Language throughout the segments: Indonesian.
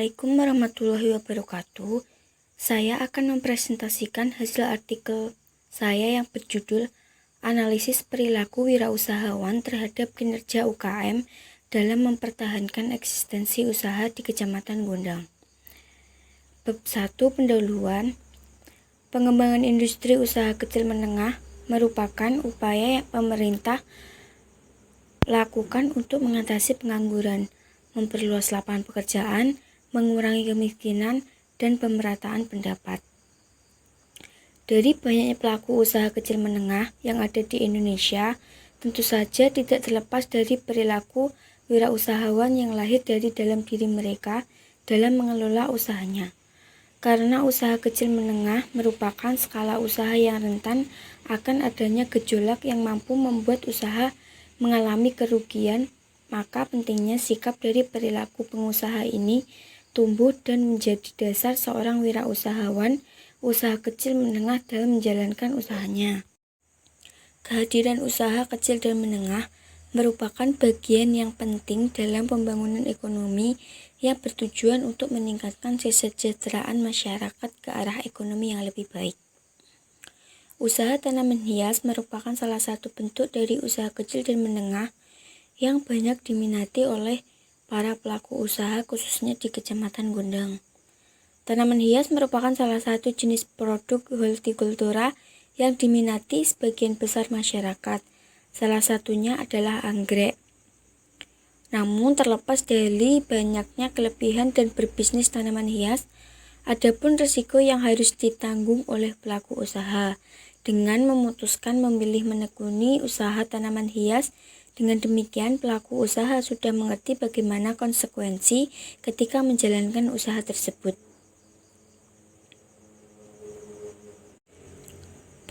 Assalamualaikum warahmatullahi wabarakatuh. Saya akan mempresentasikan hasil artikel saya yang berjudul Analisis Perilaku Wirausahawan terhadap Kinerja UKM dalam Mempertahankan Eksistensi Usaha di Kecamatan Gondang. Bab 1 Pendahuluan. Pengembangan industri usaha kecil menengah merupakan upaya yang pemerintah lakukan untuk mengatasi pengangguran, memperluas lapangan pekerjaan, mengurangi kemiskinan, dan pemerataan pendapat. Dari banyaknya pelaku usaha kecil menengah yang ada di Indonesia, tentu saja tidak terlepas dari perilaku wirausahawan yang lahir dari dalam diri mereka dalam mengelola usahanya. Karena usaha kecil menengah merupakan skala usaha yang rentan akan adanya gejolak yang mampu membuat usaha mengalami kerugian, maka pentingnya sikap dari perilaku pengusaha ini tumbuh dan menjadi dasar seorang wirausahawan usaha kecil menengah dalam menjalankan usahanya. Kehadiran usaha kecil dan menengah merupakan bagian yang penting dalam pembangunan ekonomi yang bertujuan untuk meningkatkan kesejahteraan masyarakat ke arah ekonomi yang lebih baik. Usaha tanaman hias merupakan salah satu bentuk dari usaha kecil dan menengah yang banyak diminati oleh para pelaku usaha khususnya di Kecamatan Gondang. Tanaman hias merupakan salah satu jenis produk hortikultura yang diminati sebagian besar masyarakat. Salah satunya adalah anggrek. Namun terlepas dari banyaknya kelebihan dan berbisnis tanaman hias, adapun risiko yang harus ditanggung oleh pelaku usaha dengan memutuskan memilih menekuni usaha tanaman hias. Dengan demikian, pelaku usaha sudah mengerti bagaimana konsekuensi ketika menjalankan usaha tersebut.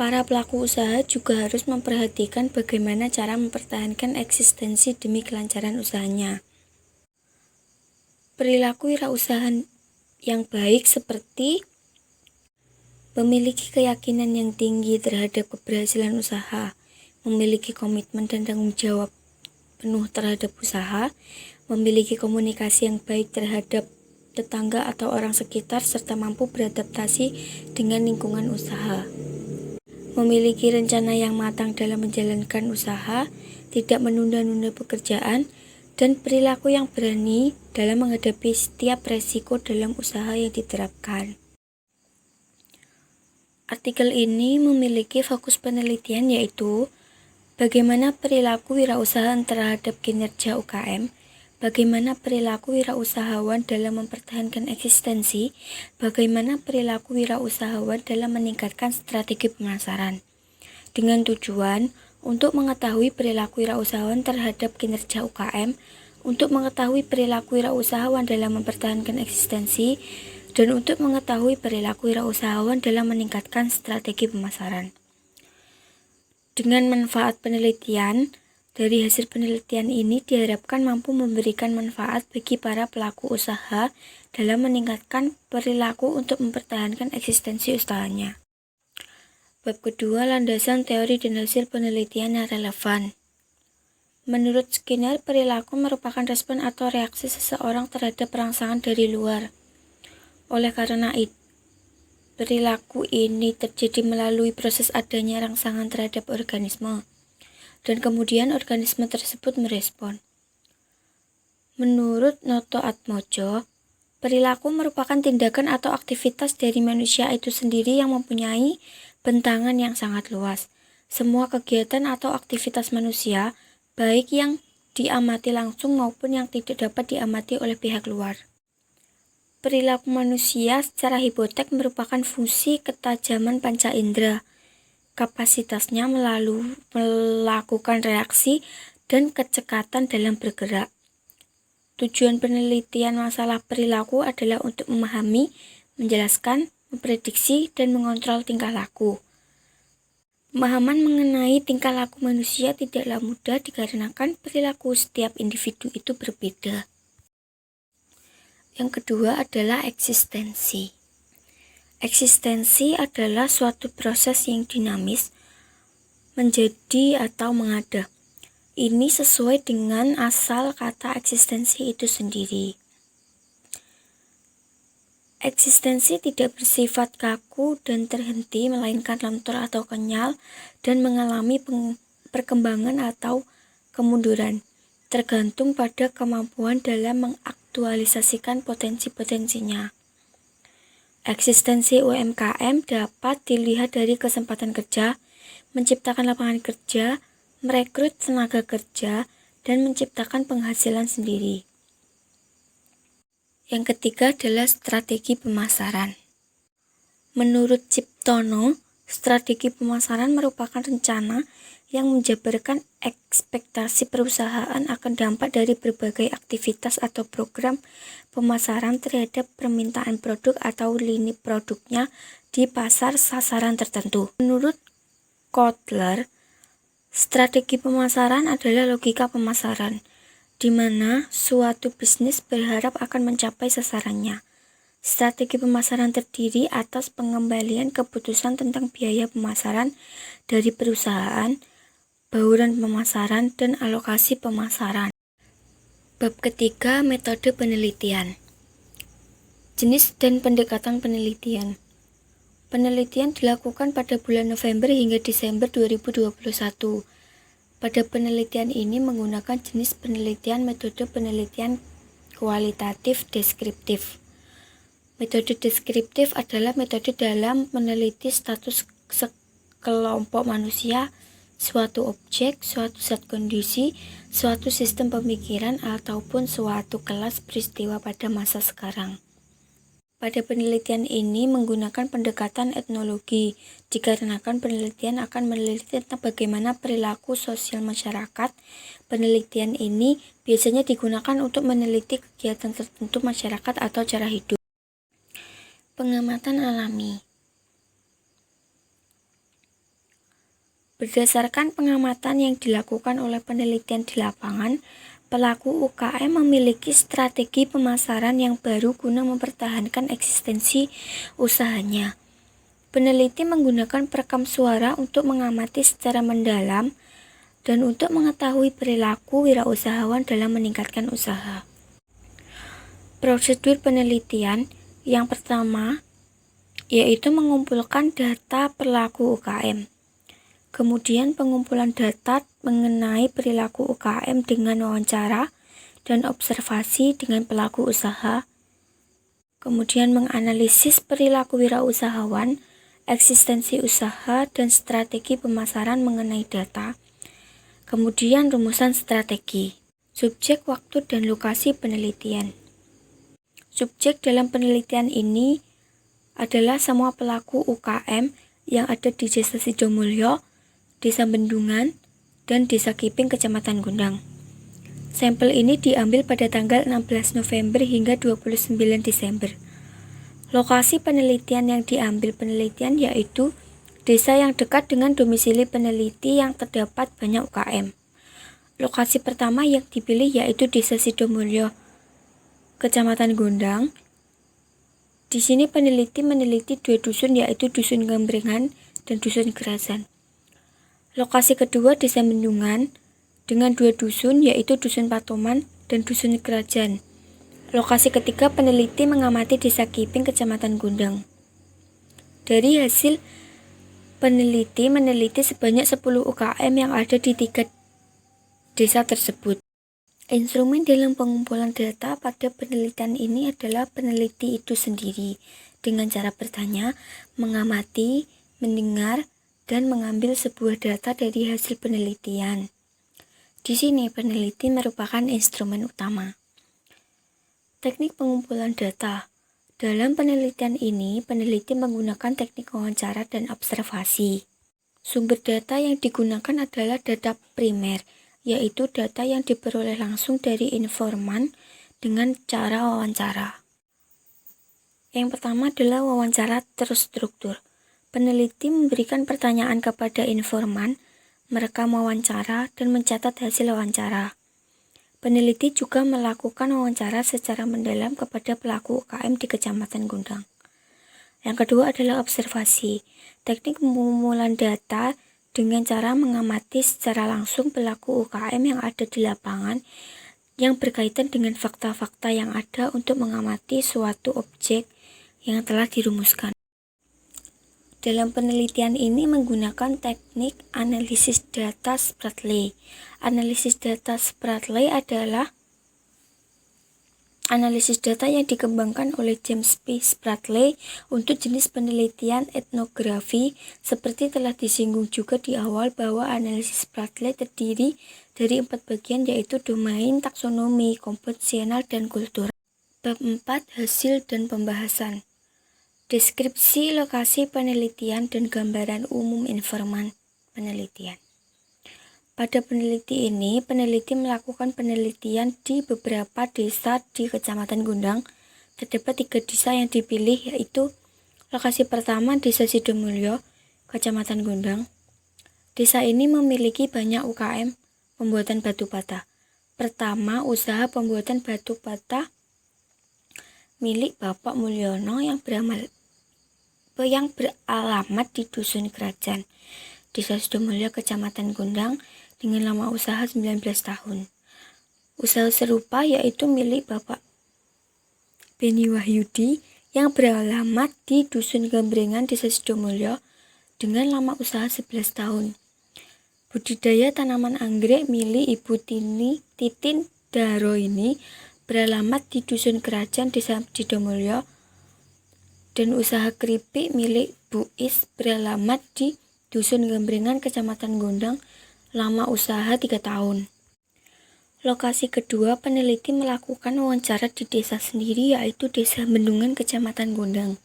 Para pelaku usaha juga harus memperhatikan bagaimana cara mempertahankan eksistensi demi kelancaran usahanya. Perilaku wirausaha yang baik seperti memiliki keyakinan yang tinggi terhadap keberhasilan usaha, memiliki komitmen dan tanggung jawab penuh terhadap usaha, memiliki komunikasi yang baik terhadap tetangga atau orang sekitar, serta mampu beradaptasi dengan lingkungan usaha. Memiliki rencana yang matang dalam menjalankan usaha, tidak menunda-nunda pekerjaan, dan perilaku yang berani dalam menghadapi setiap resiko dalam usaha yang diterapkan. Artikel ini memiliki fokus penelitian yaitu bagaimana perilaku wirausahaan terhadap kinerja UKM, bagaimana perilaku wirausahawan dalam mempertahankan eksistensi, bagaimana perilaku wirausahawan dalam meningkatkan strategi pemasaran. Dengan tujuan untuk mengetahui perilaku wirausahawan terhadap kinerja UKM, untuk mengetahui perilaku wirausahawan dalam mempertahankan eksistensi, dan untuk mengetahui perilaku wirausahawan dalam meningkatkan strategi pemasaran. Dengan manfaat penelitian, dari hasil penelitian ini diharapkan mampu memberikan manfaat bagi para pelaku usaha dalam meningkatkan perilaku untuk mempertahankan eksistensi usahanya. Bab kedua, landasan teori dan hasil penelitian yang relevan. Menurut Skinner, perilaku merupakan respon atau reaksi seseorang terhadap rangsangan dari luar. Oleh karena itu, perilaku ini terjadi melalui proses adanya rangsangan terhadap organisme, dan kemudian organisme tersebut merespon. Menurut Noto Atmojo, perilaku merupakan tindakan atau aktivitas dari manusia itu sendiri yang mempunyai bentangan yang sangat luas. Semua kegiatan atau aktivitas manusia, baik yang diamati langsung maupun yang tidak dapat diamati oleh pihak luar. Perilaku manusia secara hipotek merupakan fungsi ketajaman panca indera, kapasitasnya melakukan reaksi dan kecekatan dalam bergerak. Tujuan penelitian masalah perilaku adalah untuk memahami, menjelaskan, memprediksi, dan mengontrol tingkah laku. Pemahaman mengenai tingkah laku manusia tidaklah mudah dikarenakan perilaku setiap individu itu berbeda. Yang kedua adalah eksistensi. Eksistensi adalah suatu proses yang dinamis, menjadi atau mengada. Ini sesuai dengan asal kata eksistensi itu sendiri. Eksistensi tidak bersifat kaku dan terhenti, melainkan lentur atau kenyal dan mengalami perkembangan atau kemunduran, tergantung pada kemampuan dalam mengaktualisasikan potensi-potensinya. Eksistensi UMKM dapat dilihat dari kesempatan kerja, menciptakan lapangan kerja, merekrut tenaga kerja, dan menciptakan penghasilan sendiri. Yang ketiga adalah strategi pemasaran. Menurut Ciptono, strategi pemasaran merupakan rencana yang menjabarkan ekspektasi perusahaan akan dampak dari berbagai aktivitas atau program pemasaran terhadap permintaan produk atau lini produknya di pasar sasaran tertentu. Menurut Kotler, strategi pemasaran adalah logika pemasaran, di mana suatu bisnis berharap akan mencapai sasarannya. Strategi pemasaran terdiri atas pengembalian keputusan tentang biaya pemasaran dari perusahaan, bauran pemasaran, dan alokasi pemasaran. Bab ketiga, metode penelitian. Jenis dan pendekatan penelitian. Penelitian dilakukan pada bulan November hingga Desember 2021. Pada penelitian ini menggunakan jenis penelitian metode penelitian kualitatif deskriptif. Metode deskriptif adalah metode dalam meneliti status sekelompok manusia, suatu objek, suatu zat kondisi, suatu sistem pemikiran, ataupun suatu kelas peristiwa pada masa sekarang. Pada penelitian ini menggunakan pendekatan etnologi, dikarenakan penelitian akan meneliti tentang bagaimana perilaku sosial masyarakat. Penelitian ini biasanya digunakan untuk meneliti kegiatan tertentu masyarakat atau cara hidup. Pengamatan alami. Berdasarkan pengamatan yang dilakukan oleh penelitian di lapangan, pelaku UKM memiliki strategi pemasaran yang baru guna mempertahankan eksistensi usahanya. Peneliti menggunakan perekam suara untuk mengamati secara mendalam dan untuk mengetahui perilaku wirausahawan dalam meningkatkan usaha. Prosedur penelitian yang pertama yaitu mengumpulkan data perilaku UKM. Kemudian pengumpulan data mengenai perilaku UKM dengan wawancara dan observasi dengan pelaku usaha. Kemudian menganalisis perilaku wirausahawan, eksistensi usaha, dan strategi pemasaran mengenai data. Kemudian rumusan strategi. Subjek, waktu, dan lokasi penelitian. Subjek dalam penelitian ini adalah semua pelaku UKM yang ada di Desa Sidomulyo, Desa Bendungan, dan Desa Kiping, Kecamatan Gondang. Sampel ini diambil pada tanggal 16 November hingga 29 Desember. Lokasi penelitian yang diambil penelitian yaitu desa yang dekat dengan domisili peneliti yang terdapat banyak UKM. Lokasi pertama yang dipilih yaitu Desa Sidomulyo, Kecamatan Gondang. Di sini peneliti meneliti 2 dusun yaitu Dusun Gambrengan dan Dusun Gerasan. Lokasi kedua Desa Bendungan dengan 2 dusun yaitu Dusun Patoman dan Dusun Kerajaan. Lokasi ketiga peneliti mengamati Desa Kiping, Kecamatan Gondang. Dari hasil peneliti meneliti sebanyak 10 UKM yang ada di 3 desa tersebut. Instrumen dalam pengumpulan data pada penelitian ini adalah peneliti itu sendiri dengan cara bertanya, mengamati, mendengar, dan mengambil sebuah data dari hasil penelitian. Di sini peneliti merupakan instrumen utama. Teknik pengumpulan data. Dalam penelitian ini, peneliti menggunakan teknik wawancara dan observasi. Sumber data yang digunakan adalah data primer, yaitu data yang diperoleh langsung dari informan dengan cara wawancara. Yang pertama adalah wawancara terstruktur. Peneliti memberikan pertanyaan kepada informan, merekam wawancara, dan mencatat hasil wawancara. Peneliti juga melakukan wawancara secara mendalam kepada pelaku UKM di Kecamatan Gondang. Yang kedua adalah observasi. Teknik pengumpulan data dengan cara mengamati secara langsung pelaku UKM yang ada di lapangan yang berkaitan dengan fakta-fakta yang ada untuk mengamati suatu objek, yang telah dirumuskan. Dalam penelitian ini menggunakan teknik analisis data Spratly. Analisis data Spratly adalah analisis data yang dikembangkan oleh James P. Spratly untuk jenis penelitian etnografi. Seperti telah disinggung juga di awal bahwa analisis Spratly terdiri dari 4 bagian, yaitu domain, taksonomi, komposisional, dan kultural. Bab 4. Hasil dan pembahasan. Deskripsi lokasi penelitian dan gambaran umum informan penelitian. Pada peneliti ini, peneliti melakukan penelitian di beberapa desa di Kecamatan Gondang. Terdapat 3 desa yang dipilih, yaitu lokasi pertama Desa Sidomulyo, Kecamatan Gondang. Desa ini memiliki banyak UKM pembuatan batu bata. Pertama, usaha pembuatan batu bata milik Bapak Mulyono yang beralamat di Dusun Kerajaan, Desa Sidomulyo, Kecamatan Gondang, dengan lama usaha 19 tahun. Usaha serupa yaitu milik Bapak Beni Wahyudi yang beralamat di Dusun Gambrengan, Desa Sidomulyo, dengan lama usaha 11 tahun. Budidaya tanaman anggrek milik Ibu Titin Daro ini beralamat di Dusun Kerajaan, Desa Sidomulyo, dan usaha keripik milik Bu Is beralamat di Dusun Gambrengan, Kecamatan Gondang, lama usaha 3 tahun. Lokasi kedua, peneliti melakukan wawancara di desa sendiri, yaitu Desa Bendungan, Kecamatan Gondang.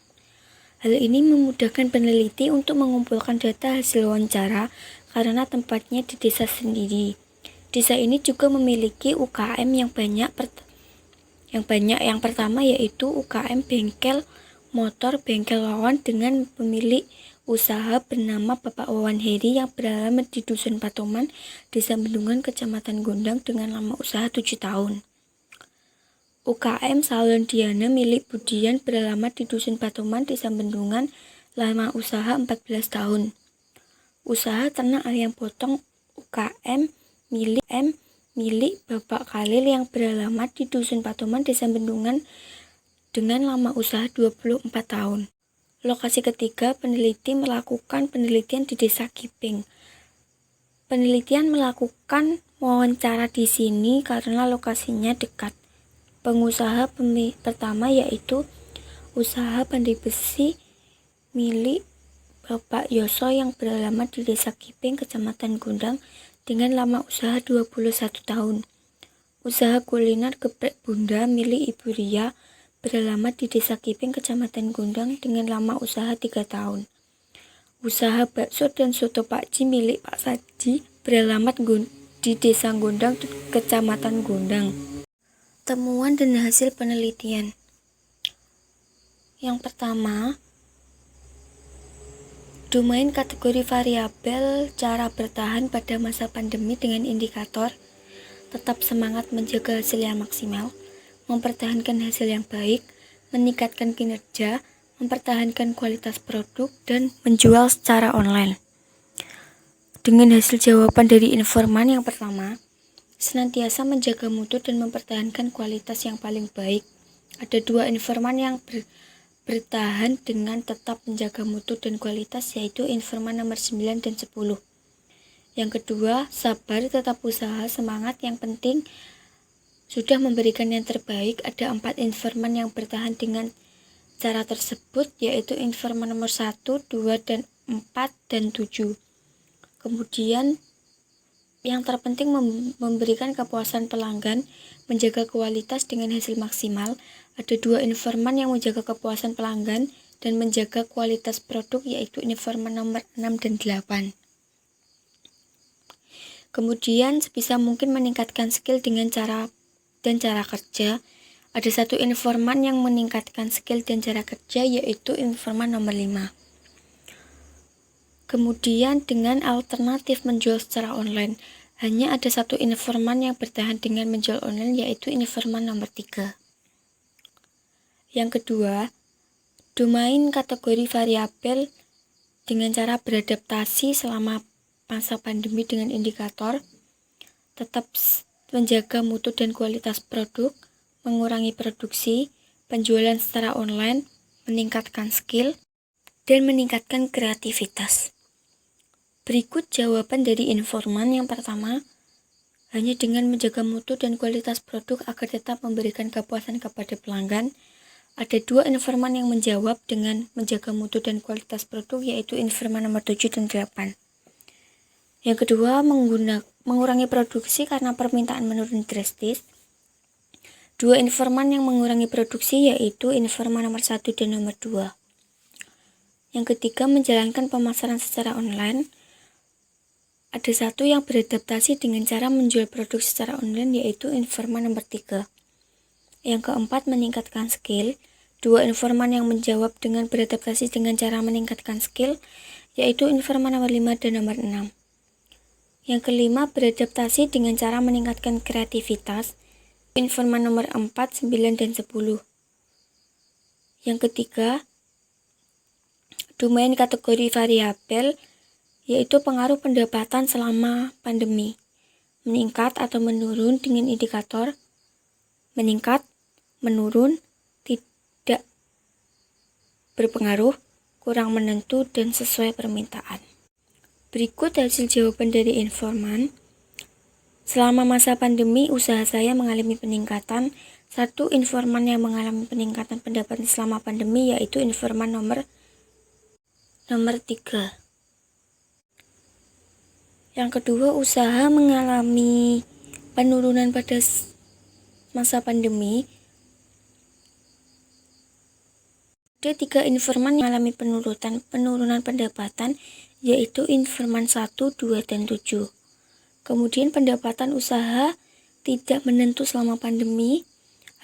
Hal ini memudahkan peneliti untuk mengumpulkan data hasil wawancara karena tempatnya di desa sendiri. Desa ini juga memiliki UKM yang banyak. Yang pertama yaitu UKM bengkel motor Bengkel Wawan dengan pemilik usaha bernama Bapak Wawan Heri yang beralamat di Dusun Patoman, Desa Bendungan, Kecamatan Gondang, dengan lama usaha 7 tahun. UKM Salon Diana milik Budian beralamat di Dusun Patoman, Desa Bendungan, lama usaha 14 tahun. Usaha ternak ayam potong UKM milik Bapak Khalil yang beralamat di Dusun Patoman, Desa Bendungan, dengan lama usaha 24 tahun. Lokasi ketiga, peneliti melakukan penelitian di Desa Kiping. Penelitian melakukan wawancara di sini karena lokasinya dekat. Pengusaha pertama yaitu usaha pandai besi milik Bapak Yoso yang beralamat di Desa Kiping, Kecamatan Gondang, dengan lama usaha 21 tahun. Usaha kuliner geprek Bunda milik Ibu Ria beralamat di Desa Kiping, Kecamatan Gondang, dengan lama usaha 3 tahun. Usaha bakso dan soto Pakji milik Pak Saji beralamat di Desa Gondang, Kecamatan Gondang. Temuan dan hasil penelitian. Yang pertama, domain kategori variabel cara bertahan pada masa pandemi dengan indikator tetap semangat menjaga hasil yang maksimal, mempertahankan hasil yang baik, meningkatkan kinerja, mempertahankan kualitas produk, dan menjual secara online. Dengan hasil jawaban dari informan yang pertama, senantiasa menjaga mutu dan mempertahankan kualitas yang paling baik. Ada 2 informan yang bertahan dengan tetap menjaga mutu dan kualitas, yaitu informan nomor 9 dan 10. Yang kedua, sabar, tetap usaha, semangat, yang penting sudah memberikan yang terbaik. Ada 4 informan yang bertahan dengan cara tersebut, yaitu informan nomor 1, 2, dan 4, dan 7. Kemudian yang terpenting memberikan kepuasan pelanggan, menjaga kualitas dengan hasil maksimal. Ada 2 informan yang menjaga kepuasan pelanggan dan menjaga kualitas produk, yaitu informan nomor 6 dan 8. Kemudian sebisa mungkin meningkatkan skill dengan cara kerja. Ada 1 informan yang meningkatkan skill dan cara kerja, yaitu informan nomor 5. Kemudian dengan alternatif menjual secara online, hanya ada 1 informan yang bertahan dengan menjual online, yaitu informan nomor 3. Yang kedua, domain kategori variabel dengan cara beradaptasi selama masa pandemi dengan indikator tetap menjaga mutu dan kualitas produk, mengurangi produksi, penjualan secara online, meningkatkan skill, dan meningkatkan kreativitas. Berikut jawaban dari informan yang pertama. Hanya dengan menjaga mutu dan kualitas produk agar tetap memberikan kepuasan kepada pelanggan. Ada dua informan yang menjawab dengan menjaga mutu dan kualitas produk, yaitu informan nomor 7 dan 8. Yang kedua, mengurangi produksi karena permintaan menurun drastis. Dua informan yang mengurangi produksi yaitu informan nomor 1 dan nomor 2. Yang ketiga, menjalankan pemasaran secara online. Ada satu yang beradaptasi dengan cara menjual produk secara online, yaitu informan nomor 3. Yang keempat, meningkatkan skill. Dua informan yang menjawab dengan beradaptasi dengan cara meningkatkan skill, yaitu informan nomor 5 dan nomor 6. Yang kelima, beradaptasi dengan cara meningkatkan kreativitas. Informan nomor 4, 9, dan 10. Yang ketiga, domain kategori variabel, yaitu pengaruh pendapatan selama pandemi. Meningkat atau menurun dengan indikator meningkat, menurun, tidak berpengaruh, kurang menentu, dan sesuai permintaan. Berikut hasil jawaban dari informan. Selama masa pandemi, usaha saya mengalami peningkatan. Satu informan yang mengalami peningkatan pendapatan selama pandemi yaitu informan nomor 3. Yang kedua, usaha mengalami penurunan pada masa pandemi. Ada 3 informan yang mengalami penurunan pendapatan, yaitu informan 1, 2, dan 7. Kemudian pendapatan usaha tidak menentu selama pandemi.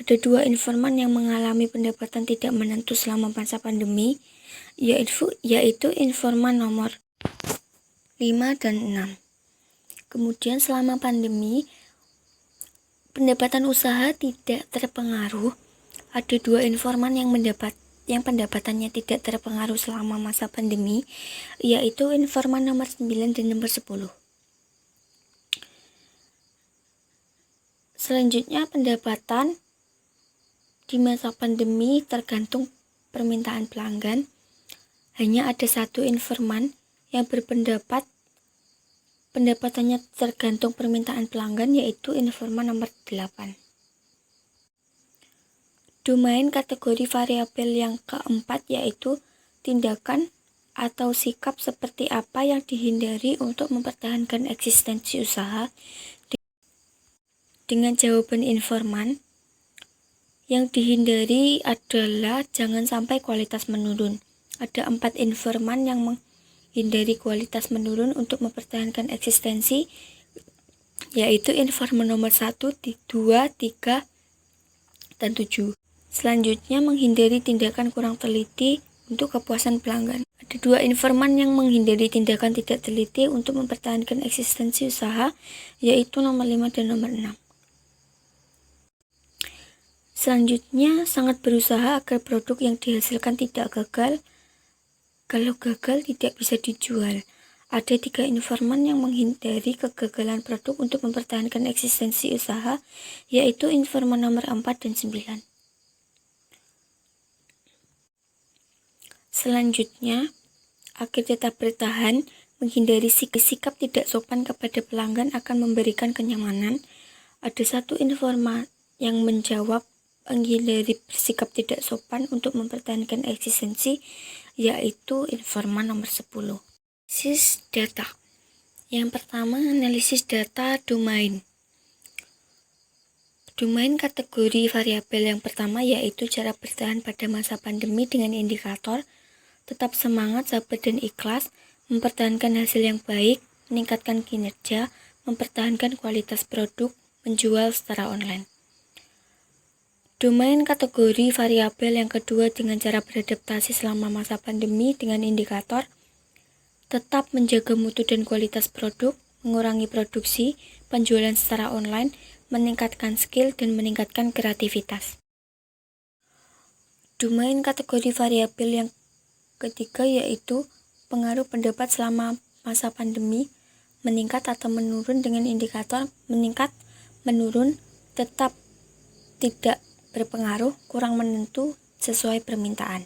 Ada 2 informan yang mengalami pendapatan tidak menentu selama masa pandemi, yaitu informan nomor 5 dan 6. Kemudian selama pandemi, pendapatan usaha tidak terpengaruh. Ada 2 informan yang pendapatannya tidak terpengaruh selama masa pandemi, yaitu informan nomor 9 dan nomor 10. Selanjutnya, pendapatan di masa pandemi tergantung permintaan pelanggan. Hanya ada 1 informan yang berpendapat pendapatannya tergantung permintaan pelanggan, yaitu informan nomor 8. Domain kategori variabel yang keempat yaitu tindakan atau sikap seperti apa yang dihindari untuk mempertahankan eksistensi usaha. Dengan jawaban informan, yang dihindari adalah jangan sampai kualitas menurun. Ada 4 informan yang menghindari kualitas menurun untuk mempertahankan eksistensi, yaitu informan nomor 1, 2, 3, dan 7. Selanjutnya, menghindari tindakan kurang teliti untuk kepuasan pelanggan. Ada 2 informan yang menghindari tindakan tidak teliti untuk mempertahankan eksistensi usaha, yaitu nomor 5 dan nomor 6. Selanjutnya, sangat berusaha agar produk yang dihasilkan tidak gagal. Kalau gagal, tidak bisa dijual. Ada 3 informan yang menghindari kegagalan produk untuk mempertahankan eksistensi usaha, yaitu informan nomor 4 dan 9. Selanjutnya, agar tetap bertahan, menghindari sikap tidak sopan kepada pelanggan akan memberikan kenyamanan. Ada 1 informan yang menjawab menghindari bersikap tidak sopan untuk mempertahankan eksistensi, yaitu informan nomor 10. Analisis data. Yang pertama, analisis data domain. Domain kategori variabel yang pertama yaitu cara bertahan pada masa pandemi dengan indikator tetap semangat, sabar, dan ikhlas, mempertahankan hasil yang baik, meningkatkan kinerja, mempertahankan kualitas produk, menjual secara online. Domain kategori variabel yang kedua dengan cara beradaptasi selama masa pandemi dengan indikator tetap menjaga mutu dan kualitas produk, mengurangi produksi, penjualan secara online, meningkatkan skill, dan meningkatkan kreativitas. Domain kategori variabel yang ketiga yaitu pengaruh pendapat selama masa pandemi, meningkat atau menurun dengan indikator meningkat, menurun, tetap tidak berpengaruh, kurang menentu, sesuai permintaan.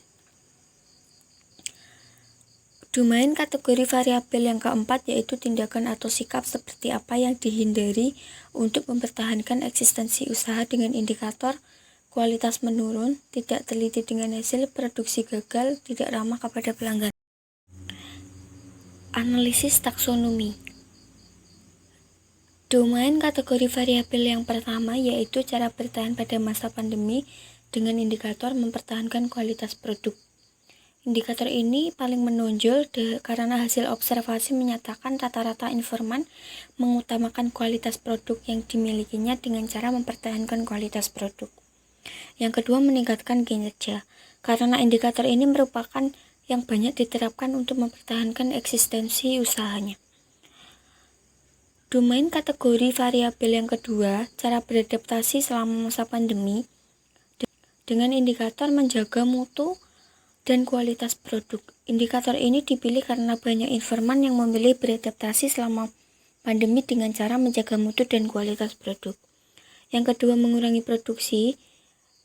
Domain kategori variabel yang keempat yaitu tindakan atau sikap seperti apa yang dihindari untuk mempertahankan eksistensi usaha dengan indikator kualitas menurun, tidak teliti dengan hasil, produksi gagal, tidak ramah kepada pelanggan. Analisis taksonomi. Domain kategori variabel yang pertama yaitu cara bertahan pada masa pandemi dengan indikator mempertahankan kualitas produk. Indikator ini paling menonjol karena hasil observasi menyatakan rata-rata informan mengutamakan kualitas produk yang dimilikinya dengan cara mempertahankan kualitas produk. Yang kedua, meningkatkan kinerja, karena indikator ini merupakan yang banyak diterapkan untuk mempertahankan eksistensi usahanya. Domain kategori variabel yang kedua, cara beradaptasi selama masa pandemi dengan indikator menjaga mutu dan kualitas produk. Indikator ini dipilih karena banyak informan yang memilih beradaptasi selama pandemi dengan cara menjaga mutu dan kualitas produk. Yang kedua, mengurangi produksi.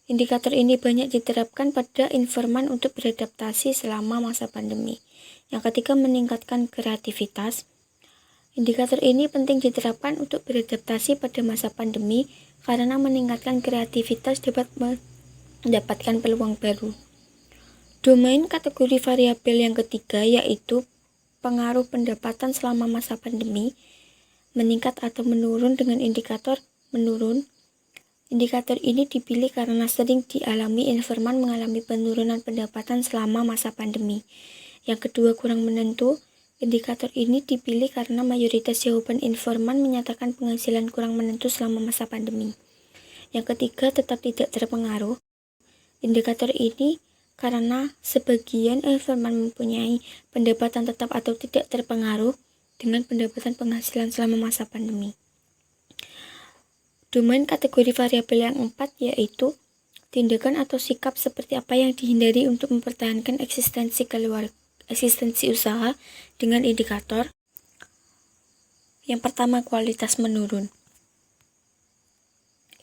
Indikator ini banyak diterapkan pada informan untuk beradaptasi selama masa pandemi. Yang ketiga, meningkatkan kreativitas. Indikator ini penting diterapkan untuk beradaptasi pada masa pandemi karena meningkatkan kreativitas dapat mendapatkan peluang baru. Domain kategori variabel yang ketiga yaitu pengaruh pendapatan selama masa pandemi, meningkat atau menurun dengan indikator menurun. Indikator ini dipilih karena sering dialami informan mengalami penurunan pendapatan selama masa pandemi. Yang kedua, kurang menentu. Indikator ini dipilih karena mayoritas jawaban informan menyatakan penghasilan kurang menentu selama masa pandemi. Yang ketiga, tetap tidak terpengaruh. Indikator ini karena sebagian informan mempunyai pendapatan tetap atau tidak terpengaruh dengan pendapatan penghasilan selama masa pandemi. Domain kategori variabel yang keempat yaitu tindakan atau sikap seperti apa yang dihindari untuk mempertahankan eksistensi usaha dengan indikator. Yang pertama, kualitas menurun.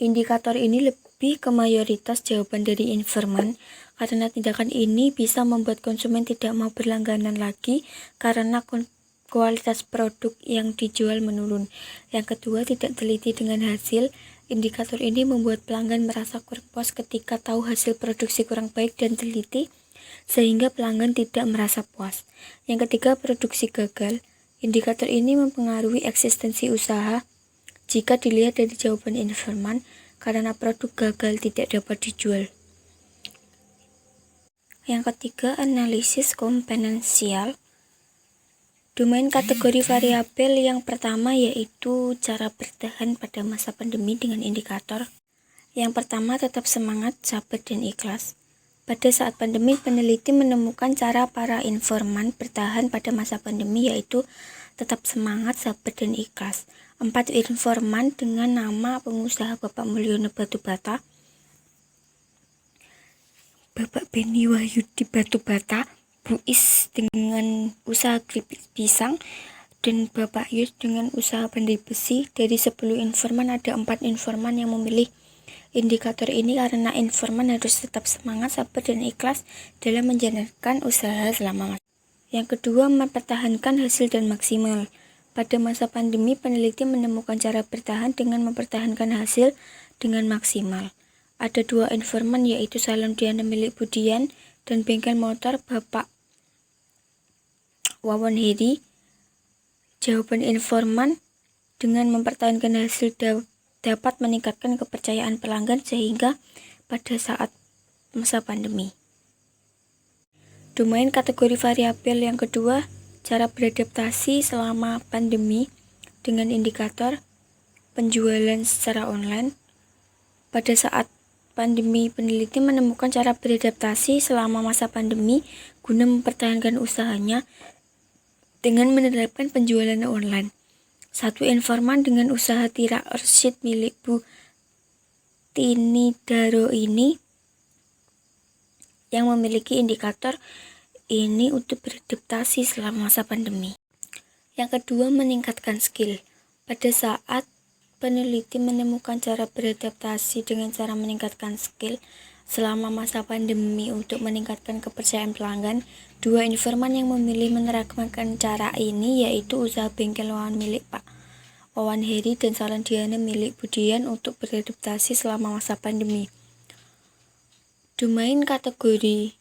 Indikator ini lebih ke mayoritas jawaban dari informan karena tindakan ini bisa membuat konsumen tidak mau berlangganan lagi karena kualitas produk yang dijual menurun. Yang kedua, tidak teliti dengan hasil. Indikator ini membuat pelanggan merasa kurang puas ketika tahu hasil produksi kurang baik dan teliti, sehingga pelanggan tidak merasa puas. Yang ketiga, produksi gagal. Indikator ini mempengaruhi eksistensi usaha jika dilihat dari jawaban informan karena produk gagal tidak dapat dijual. Yang ketiga, analisis komponensial. Domain kategori variabel yang pertama yaitu cara bertahan pada masa pandemi dengan indikator. Yang pertama, tetap semangat, sabar, dan ikhlas. Pada saat pandemi, peneliti menemukan cara para informan bertahan pada masa pandemi yaitu tetap semangat, sabar, dan ikhlas. 4 informan dengan nama pengusaha Bapak Mulyono Batubata, Bapak Beni Wahyudi Batubata, Bu Is dengan usaha keripik pisang, dan Bapak Yus dengan usaha pandai besi. Dari 10 informan ada 4 informan yang memilih indikator ini karena informan harus tetap semangat, sabar, dan ikhlas dalam menjalankan usaha selama masa. Yang kedua, mempertahankan hasil dan maksimal. Pada masa pandemi, peneliti menemukan cara bertahan dengan mempertahankan hasil dengan maksimal. Ada 2 informan yaitu Salon Diana milik Budian dan bengkel motor Bapak Wawon Hedi. Jawaban informan dengan mempertahankan hasil dapat meningkatkan kepercayaan pelanggan sehingga pada saat masa pandemi. Domain kategori variabel yang kedua, cara beradaptasi selama pandemi dengan indikator penjualan secara online. Pada saat pandemi, peneliti menemukan cara beradaptasi selama masa pandemi guna mempertahankan usahanya dengan menerapkan penjualan online. 1 informan dengan usaha tirak orsid milik Bu Tini Daro ini yang memiliki indikator ini untuk beradaptasi selama masa pandemi. Yang kedua, meningkatkan skill. Pada saat peneliti menemukan cara beradaptasi dengan cara meningkatkan skill, selama masa pandemi untuk meningkatkan kepercayaan pelanggan. Dua informan yang memilih menerapkan cara ini yaitu usaha bengkel Wawan milik Pak Wawan Heri dan Salon Diana milik Budian untuk beradaptasi selama masa pandemi. Domain kategori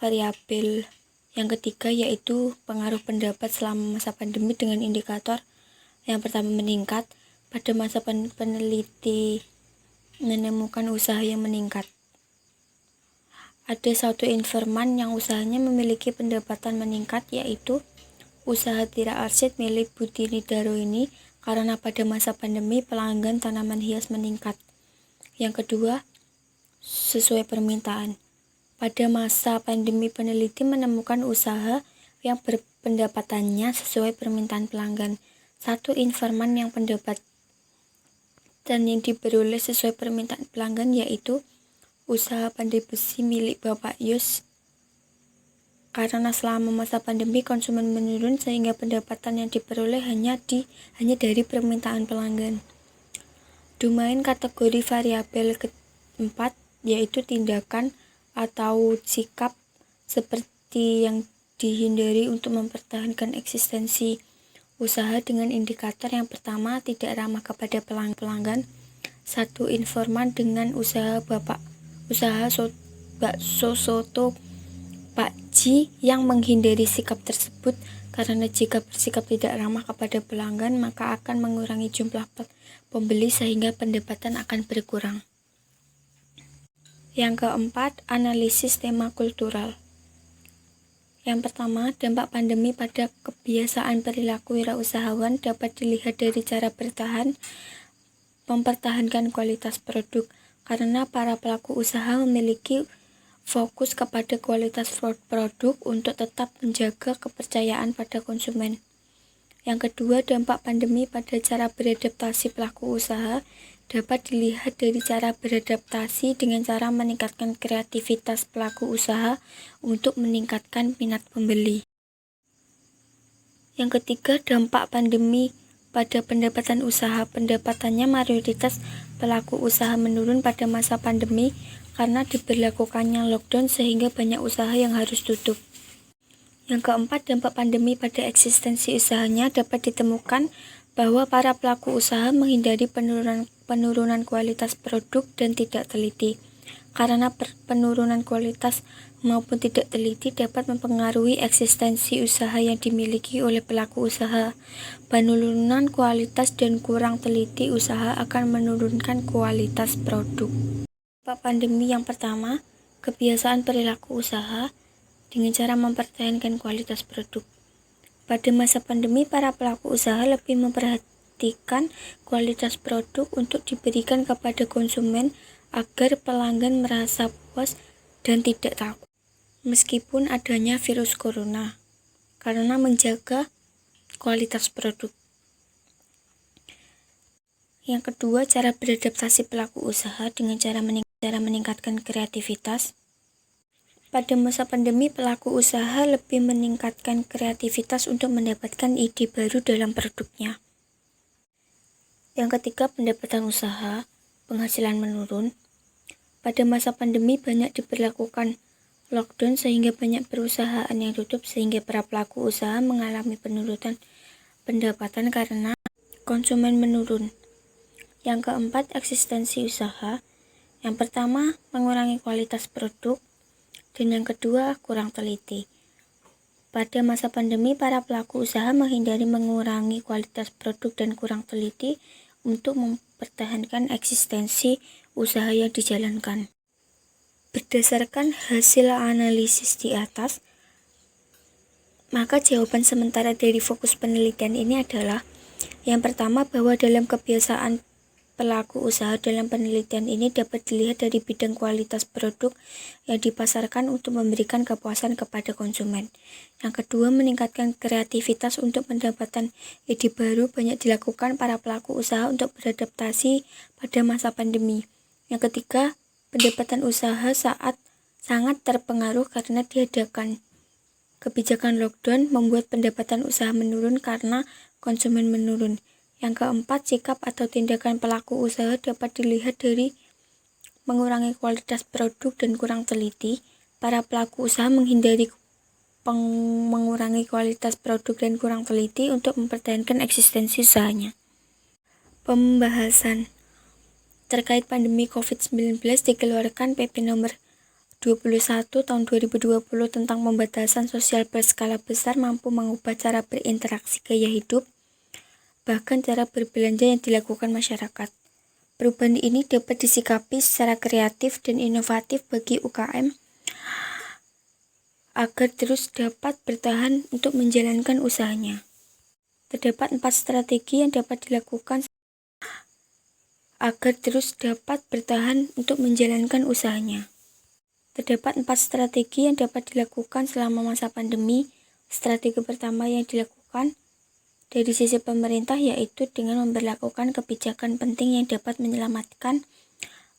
variabel yang ketiga yaitu pengaruh pendapat selama masa pandemi dengan indikator yang pertama meningkat. Pada masa peneliti menemukan usaha yang meningkat. Ada satu informan yang usahanya memiliki pendapatan meningkat yaitu usaha tirak arsid milik Butini Daroini karena pada masa pandemi pelanggan tanaman hias meningkat. Yang kedua, sesuai permintaan. Pada masa pandemi peneliti menemukan usaha yang pendapatannya sesuai permintaan pelanggan. Satu informan yang pendapat dan yang diperoleh sesuai permintaan pelanggan yaitu usaha pandai besi milik Bapak Yus karena selama masa pandemi konsumen menurun sehingga pendapatan yang diperoleh hanya dari permintaan pelanggan. Domain kategori variabel keempat yaitu tindakan atau sikap seperti yang dihindari untuk mempertahankan eksistensi usaha dengan indikator yang pertama tidak ramah kepada pelanggan. Satu informan dengan usaha bakso soto Pak Ji yang menghindari sikap tersebut karena jika bersikap tidak ramah kepada pelanggan maka akan mengurangi jumlah pembeli sehingga pendapatan akan berkurang. Yang keempat, analisis tema kultural. Yang pertama, dampak pandemi pada kebiasaan perilaku wirausahawan dapat dilihat dari cara mempertahankan kualitas produk, karena para pelaku usaha memiliki fokus kepada kualitas produk untuk tetap menjaga kepercayaan pada konsumen. Yang kedua, dampak pandemi pada cara beradaptasi pelaku usaha dapat dilihat dari cara beradaptasi dengan cara meningkatkan kreativitas pelaku usaha untuk meningkatkan minat pembeli. Yang ketiga, dampak pandemi pada pendapatan usaha. Pendapatannya mayoritas pelaku usaha menurun pada masa pandemi karena diberlakukannya lockdown sehingga banyak usaha yang harus tutup. Yang keempat, dampak pandemi pada eksistensi usahanya dapat ditemukan bahwa para pelaku usaha menghindari penurunan kualitas produk dan tidak teliti. Karena penurunan kualitas maupun tidak teliti dapat mempengaruhi eksistensi usaha yang dimiliki oleh pelaku usaha. Penurunan kualitas dan kurang teliti usaha akan menurunkan kualitas produk. Dampak pandemi yang pertama, kebiasaan perilaku usaha dengan cara mempertahankan kualitas produk. Pada masa pandemi, para pelaku usaha lebih memperhatikan kualitas produk untuk diberikan kepada konsumen agar pelanggan merasa puas dan tidak takut meskipun adanya virus corona, karena menjaga kualitas produk. Yang kedua, cara beradaptasi pelaku usaha dengan cara meningkatkan kreativitas. Pada masa pandemi, pelaku usaha lebih meningkatkan kreativitas untuk mendapatkan ide baru dalam produknya. Yang ketiga, pendapatan usaha, penghasilan menurun. Pada masa pandemi banyak diberlakukan lockdown sehingga banyak perusahaan yang tutup sehingga para pelaku usaha mengalami penurunan pendapatan karena konsumen menurun. Yang keempat, eksistensi usaha. Yang pertama, mengurangi kualitas produk. Dan yang kedua, kurang teliti. Pada masa pandemi, para pelaku usaha menghindari mengurangi kualitas produk dan kurang teliti untuk mempertahankan eksistensi usaha yang dijalankan. Berdasarkan hasil analisis di atas, maka jawaban sementara dari fokus penelitian ini adalah yang pertama, bahwa dalam kebiasaan pelaku usaha dalam penelitian ini dapat dilihat dari bidang kualitas produk yang dipasarkan untuk memberikan kepuasan kepada konsumen. Yang kedua, meningkatkan kreativitas untuk mendapatkan ide baru banyak dilakukan para pelaku usaha untuk beradaptasi pada masa pandemi. Yang ketiga, pendapatan usaha sangat terpengaruh karena diadakan kebijakan lockdown membuat pendapatan usaha menurun karena konsumen menurun. Yang keempat, sikap atau tindakan pelaku usaha dapat dilihat dari mengurangi kualitas produk dan kurang teliti, para pelaku usaha menghindari mengurangi kualitas produk dan kurang teliti untuk mempertahankan eksistensi usahanya. Pembahasan terkait pandemi COVID-19 dikeluarkan PP nomor 21 tahun 2020 tentang pembatasan sosial berskala besar mampu mengubah cara berinteraksi gaya hidup, bahkan cara berbelanja yang dilakukan masyarakat. Perubahan ini dapat disikapi secara kreatif dan inovatif bagi UKM agar terus dapat bertahan untuk menjalankan usahanya. Terdapat 4 strategi yang dapat dilakukan agar terus dapat bertahan untuk menjalankan usahanya. Terdapat 4 strategi yang dapat dilakukan selama masa pandemi. Strategi pertama yang dilakukan dari sisi pemerintah yaitu dengan memberlakukan kebijakan penting yang dapat menyelamatkan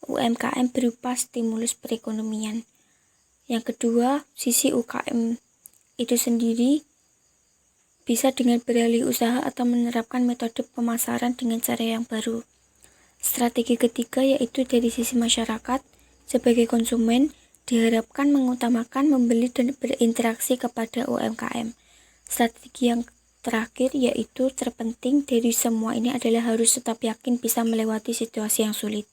UMKM berupa stimulus perekonomian. Yang kedua, sisi UKM itu sendiri bisa dengan beralih usaha atau menerapkan metode pemasaran dengan cara yang baru. Strategi ketiga yaitu dari sisi masyarakat sebagai konsumen diharapkan mengutamakan membeli dan berinteraksi kepada UMKM. Strategi yang terakhir yaitu terpenting dari semua ini adalah harus tetap yakin bisa melewati situasi yang sulit.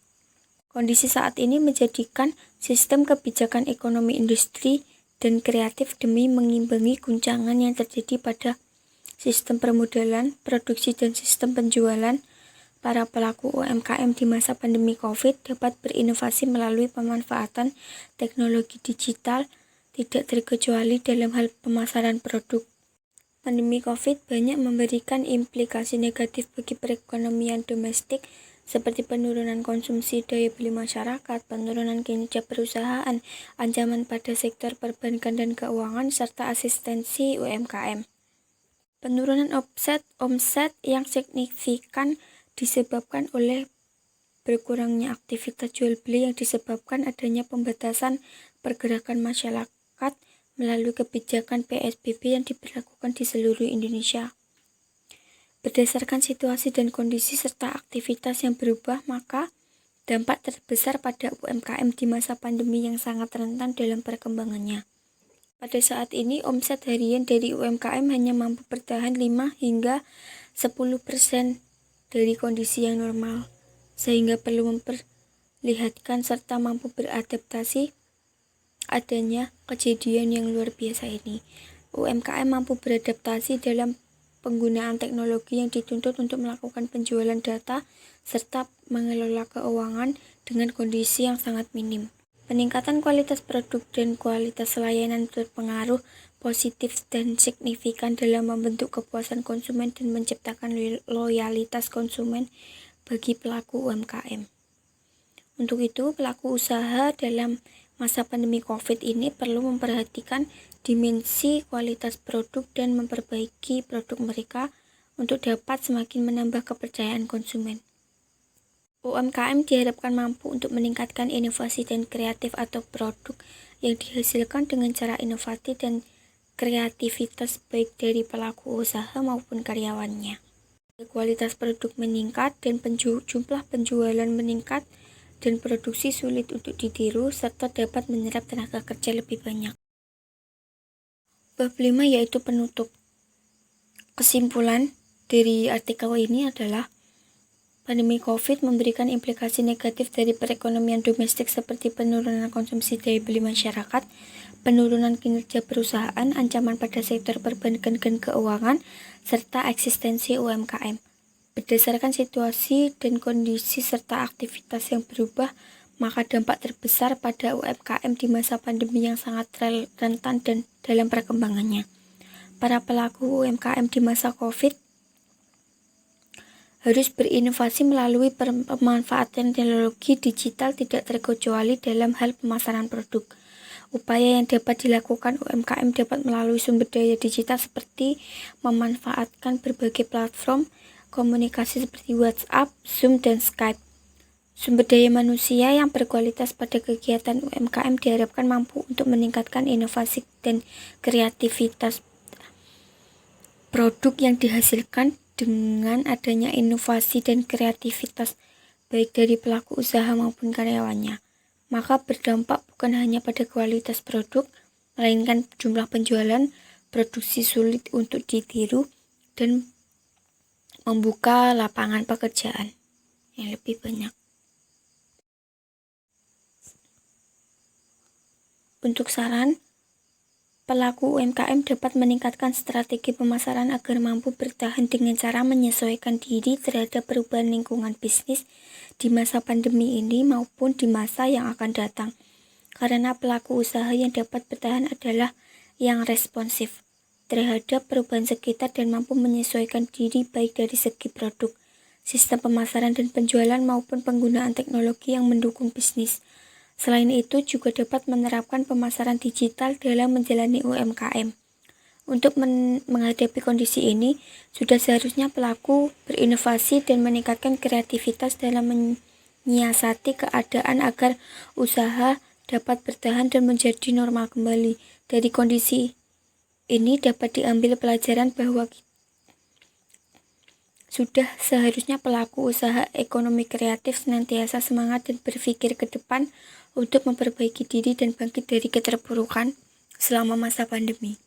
Kondisi saat ini menjadikan sistem kebijakan ekonomi industri dan kreatif demi mengimbangi guncangan yang terjadi pada sistem permodalan, produksi dan sistem penjualan. Para pelaku UMKM di masa pandemi COVID dapat berinovasi melalui pemanfaatan teknologi digital, tidak terkecuali dalam hal pemasaran produk. Pandemi COVID banyak memberikan implikasi negatif bagi perekonomian domestik, seperti penurunan konsumsi daya beli masyarakat, penurunan kinerja perusahaan, ancaman pada sektor perbankan dan keuangan, serta asistensi UMKM. Penurunan omset yang signifikan disebabkan oleh berkurangnya aktivitas jual beli yang disebabkan adanya pembatasan pergerakan masyarakat melalui kebijakan PSBB yang diberlakukan di seluruh Indonesia. Berdasarkan situasi dan kondisi serta aktivitas yang berubah, maka dampak terbesar pada UMKM di masa pandemi yang sangat rentan dalam perkembangannya. Pada saat ini, omset harian dari UMKM hanya mampu bertahan 5 hingga 10% dari kondisi yang normal, sehingga perlu memperlihatkan serta mampu beradaptasi adanya kejadian yang luar biasa ini. UMKM mampu beradaptasi dalam penggunaan teknologi yang dituntut untuk melakukan penjualan data serta mengelola keuangan dengan kondisi yang sangat minim. Peningkatan kualitas produk dan kualitas layanan berpengaruh positif dan signifikan dalam membentuk kepuasan konsumen dan menciptakan loyalitas konsumen bagi pelaku UMKM. Untuk itu, pelaku usaha dalam masa pandemi COVID ini perlu memperhatikan dimensi kualitas produk dan memperbaiki produk mereka untuk dapat semakin menambah kepercayaan konsumen. UMKM diharapkan mampu untuk meningkatkan inovasi dan kreatif atau produk yang dihasilkan dengan cara inovatif dan kreativitas baik dari pelaku usaha maupun karyawannya. Kualitas produk meningkat dan jumlah penjualan meningkat dan produksi sulit untuk ditiru serta dapat menyerap tenaga kerja lebih banyak. Bab 5 yaitu penutup. Kesimpulan dari artikel ini adalah pandemi COVID memberikan implikasi negatif dari perekonomian domestik seperti penurunan konsumsi daya beli masyarakat, penurunan kinerja perusahaan, ancaman pada sektor perbankan dan keuangan, serta eksistensi UMKM. Berdasarkan situasi dan kondisi serta aktivitas yang berubah, maka dampak terbesar pada UMKM di masa pandemi yang sangat rentan dan dalam perkembangannya. Para pelaku UMKM di masa COVID harus berinovasi melalui pemanfaatan teknologi digital tidak terkecuali dalam hal pemasaran produk. Upaya yang dapat dilakukan UMKM dapat melalui sumber daya digital seperti memanfaatkan berbagai platform komunikasi seperti WhatsApp, Zoom, dan Skype. Sumber daya manusia yang berkualitas pada kegiatan UMKM diharapkan mampu untuk meningkatkan inovasi dan kreativitas produk yang dihasilkan dengan adanya inovasi dan kreativitas baik dari pelaku usaha maupun karyawannya. maka berdampak bukan hanya pada kualitas produk, melainkan jumlah penjualan, produksi sulit untuk ditiru, dan membuka lapangan pekerjaan yang lebih banyak. Untuk saran, pelaku UMKM dapat meningkatkan strategi pemasaran agar mampu bertahan dengan cara menyesuaikan diri terhadap perubahan lingkungan bisnis di masa pandemi ini maupun di masa yang akan datang. Karena pelaku usaha yang dapat bertahan adalah yang responsif terhadap perubahan sekitar dan mampu menyesuaikan diri baik dari segi produk, sistem pemasaran dan penjualan maupun penggunaan teknologi yang mendukung bisnis. Selain itu juga dapat menerapkan pemasaran digital dalam menjalani UMKM. Untuk menghadapi kondisi ini, sudah seharusnya pelaku berinovasi dan meningkatkan kreativitas dalam menyiasati keadaan agar usaha dapat bertahan dan menjadi normal kembali. Dari kondisi ini dapat diambil pelajaran bahwa sudah seharusnya pelaku usaha ekonomi kreatif senantiasa semangat dan berpikir ke depan untuk memperbaiki diri dan bangkit dari keterpurukan selama masa pandemi.